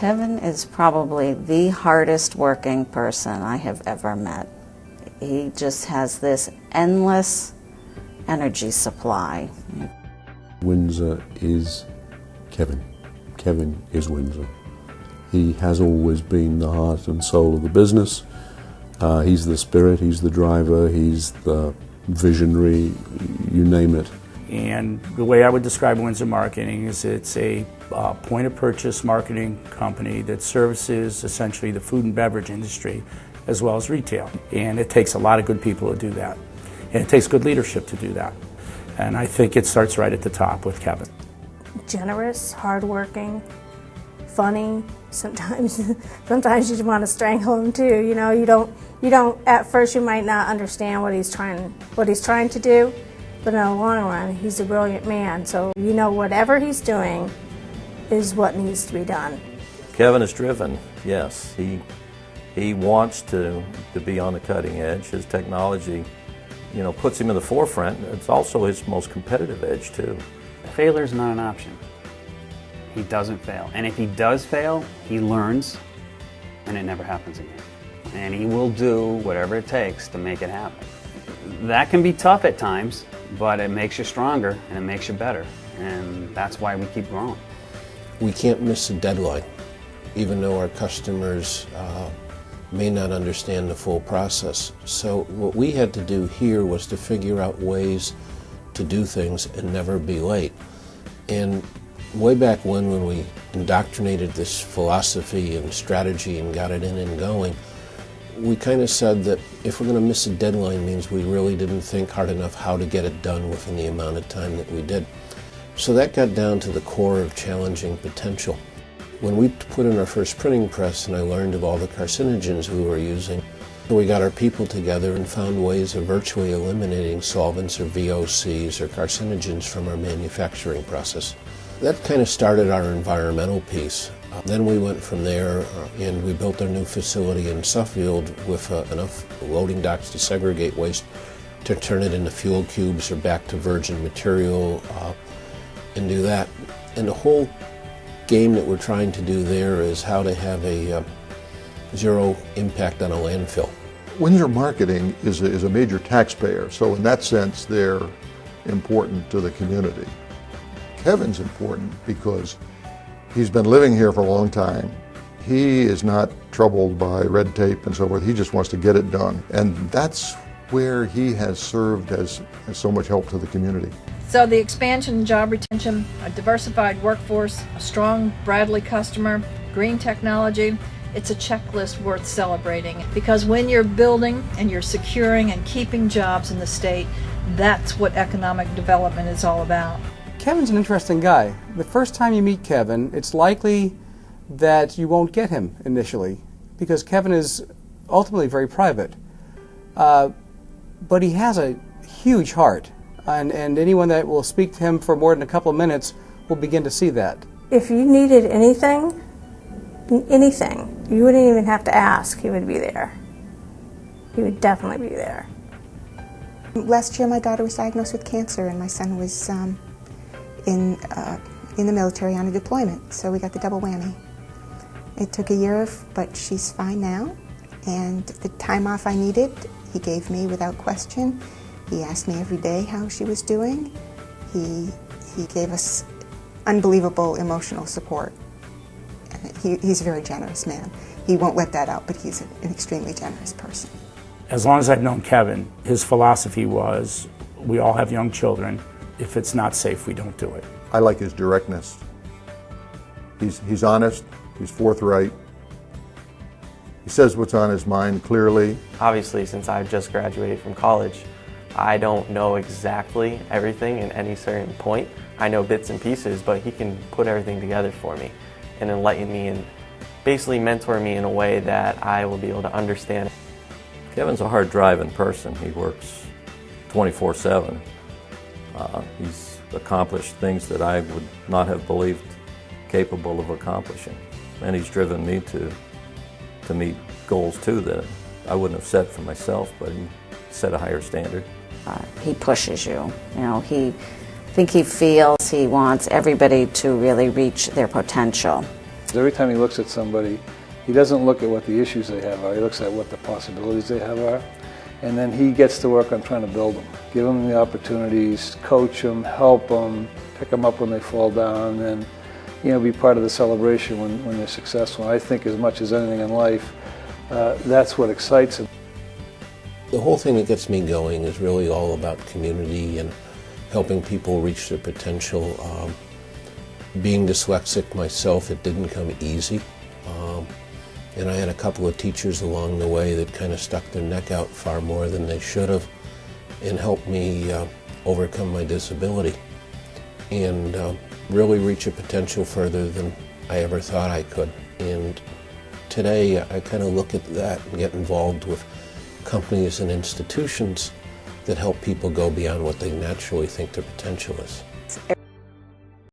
Kevin is probably the hardest working person I have ever met. He just has this endless energy supply. Windsor is Kevin. Kevin is Windsor. He has always been the heart and soul of the business. He's the spirit, he's the driver, he's the visionary, you name it. And the way I would describe Windsor Marketing is it's a point-of-purchase marketing company that services essentially the food and beverage industry as well as retail. And it takes a lot of good people to do that. And it takes good leadership to do that. And I think it starts right at the top with Kevin. Generous, hardworking, funny. Sometimes you just want to strangle him too. You know, you don't. At first, you might not understand what he's trying to do, but in the long run, he's a brilliant man. So you know, whatever he's doing is what needs to be done. Kevin is driven. Yes, he wants to be on the cutting edge. His technology, puts him in the forefront. It's also his most competitive edge too. Failure is not an option. He doesn't fail. And if he does fail, he learns, and it never happens again. And he will do whatever it takes to make it happen. That can be tough at times, but it makes you stronger and it makes you better. And that's why we keep growing. We can't miss a deadline, even though our customers may not understand the full process. So what we had to do here was to figure out ways to do things and never be late. And way back when we indoctrinated this philosophy and strategy and got it in and going, we kind of said that if we're going to miss a deadline means we really didn't think hard enough how to get it done within the amount of time that we did. So that got down to the core of challenging potential. When we put in our first printing press and I learned of all the carcinogens we were using, we got our people together and found ways of virtually eliminating solvents or VOCs or carcinogens from our manufacturing process. That kind of started our environmental piece. Then we went from there and we built our new facility in Suffield with enough loading docks to segregate waste to turn it into fuel cubes or back to virgin material and do that. And the whole game that we're trying to do there is how to have a zero impact on a landfill. Windsor Marketing is a major taxpayer, so in that sense they're important to the community. Kevin's important because he's been living here for a long time. He is not troubled by red tape and so forth. He just wants to get it done. And that's where he has served as so much help to the community. So the expansion, job retention, a diversified workforce, a strong Bradley customer, green technology, it's a checklist worth celebrating. Because when you're building and you're securing and keeping jobs in the state, that's what economic development is all about. Kevin's an interesting guy. The first time you meet Kevin, it's likely that you won't get him initially because Kevin is ultimately very private. But he has a huge heart, and anyone that will speak to him for more than a couple of minutes will begin to see that. If you needed anything, you wouldn't even have to ask. He would be there. He would definitely be there. Last year my daughter was diagnosed with cancer and my son was in the military on a deployment, so we got the double whammy. It took a year, but she's fine now, and the time off I needed, he gave me without question. He asked me every day how she was doing. He gave us unbelievable emotional support. He's a very generous man. He won't let that out, but he's an extremely generous person. As long as I've known Kevin, his philosophy was, we all have young children. If it's not safe, we don't do it. I like his directness. He's honest, he's forthright. He says what's on his mind clearly. Obviously, since I've just graduated from college, I don't know exactly everything in any certain point. I know bits and pieces, but he can put everything together for me and enlighten me and basically mentor me in a way that I will be able to understand. Kevin's a hard-driving person. He works 24/7. He's accomplished things that I would not have believed capable of accomplishing. And he's driven me to meet goals too that I wouldn't have set for myself, but he set a higher standard. He pushes you. He feels he wants everybody to really reach their potential. Every time he looks at somebody, he doesn't look at what the issues they have are, he looks at what the possibilities they have are. And then he gets to work on trying to build them, give them the opportunities, coach them, help them, pick them up when they fall down, and be part of the celebration when they're successful. I think as much as anything in life, that's what excites him. The whole thing that gets me going is really all about community and helping people reach their potential. Being dyslexic myself, it didn't come easy. And I had a couple of teachers along the way that kind of stuck their neck out far more than they should have and helped me overcome my disability and really reach a potential further than I ever thought I could. And today I kind of look at that and get involved with companies and institutions that help people go beyond what they naturally think their potential is.